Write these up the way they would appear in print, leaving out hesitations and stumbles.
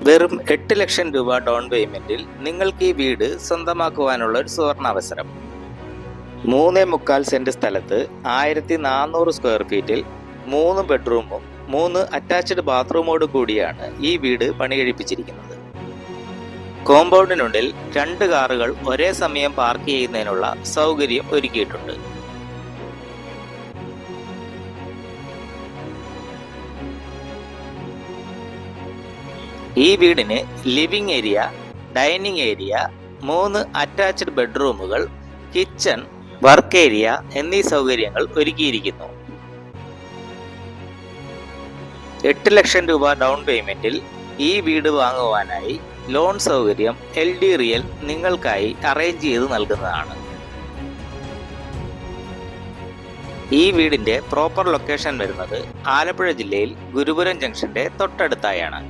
വെറും 8 ലക്ഷം രൂപ ഡൗൺ പേയ്മെന്റിൽ നിങ്ങൾക്ക് ഈ വീട് സ്വന്തമാക്കുവാനുള്ള ഒരു സുവർണാവസരം. 3.25 സെന്റ് സ്ഥലത്ത് 1400 സ്ക്വയർ ഫീറ്റിൽ 3 ബെഡ്റൂമും 3 അറ്റാച്ച്ഡ് ബാത്റൂമോട് കൂടിയാണ് ഈ വീട് പണികഴിപ്പിച്ചിരിക്കുന്നത്. കോമ്പൗണ്ടിനുള്ളിൽ 2 കാറുകൾ ഒരേ സമയം പാർക്ക് ചെയ്യുന്നതിനുള്ള സൗകര്യം ഒരുക്കിയിട്ടുണ്ട്. ഈ വീടിന് living area, dining area, 3 attached ബെഡ്റൂമുകൾ, കിച്ചൺ, വർക്ക് ഏരിയ എന്നീ സൗകര്യങ്ങൾ ഒരുക്കിയിരിക്കുന്നു. 8 ലക്ഷം രൂപ ഡൗൺ പേയ്മെന്റിൽ ഈ വീട് വാങ്ങുവാനായി ലോൺ സൗകര്യം LD റിയൽ നിങ്ങൾക്കായി അറേഞ്ച് ചെയ്ത് നൽകുന്നതാണ്. ഈ വീടിന്റെ പ്രോപ്പർ ലൊക്കേഷൻ വരുന്നത് ആലപ്പുഴ ജില്ലയിൽ ഗുരുപുരം ജംഗ്ഷന്റെ തൊട്ടടുത്തായാണ്.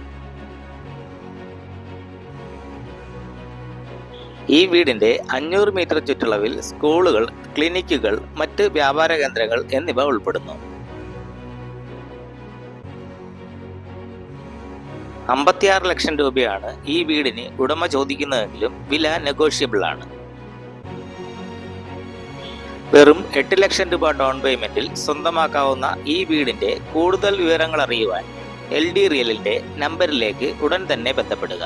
ഈ വീടിന്റെ 500 മീറ്റർ ചുറ്റളവിൽ സ്കൂളുകൾ, ക്ലിനിക്കുകൾ, മറ്റ് വ്യാപാര കേന്ദ്രങ്ങൾ എന്നിവ ഉൾപ്പെടുന്നു. 56 ലക്ഷം രൂപയാണ് ഈ വീടിന് ഉടമ ചോദിക്കുന്നതെങ്കിലും വില നെഗോഷ്യബിൾ ആണ്. വെറും 8 ലക്ഷം രൂപ ഡൗൺ പേയ്മെന്റിൽ സ്വന്തമാക്കാവുന്ന ഈ വീടിന്റെ കൂടുതൽ വിവരങ്ങൾ അറിയുവാൻ LD റിയലിന്റെ നമ്പറിലേക്ക് ഉടൻ തന്നെ ബന്ധപ്പെടുക.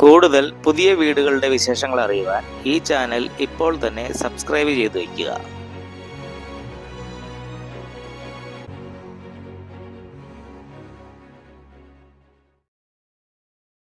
കൂടുതൽ പുതിയ വീടുകളുടെ വിശേഷങ്ങൾ അറിയുവാൻ ഈ ചാനൽ ഇപ്പോൾ തന്നെ സബ്സ്ക്രൈബ് ചെയ്ത് വയ്ക്കുക.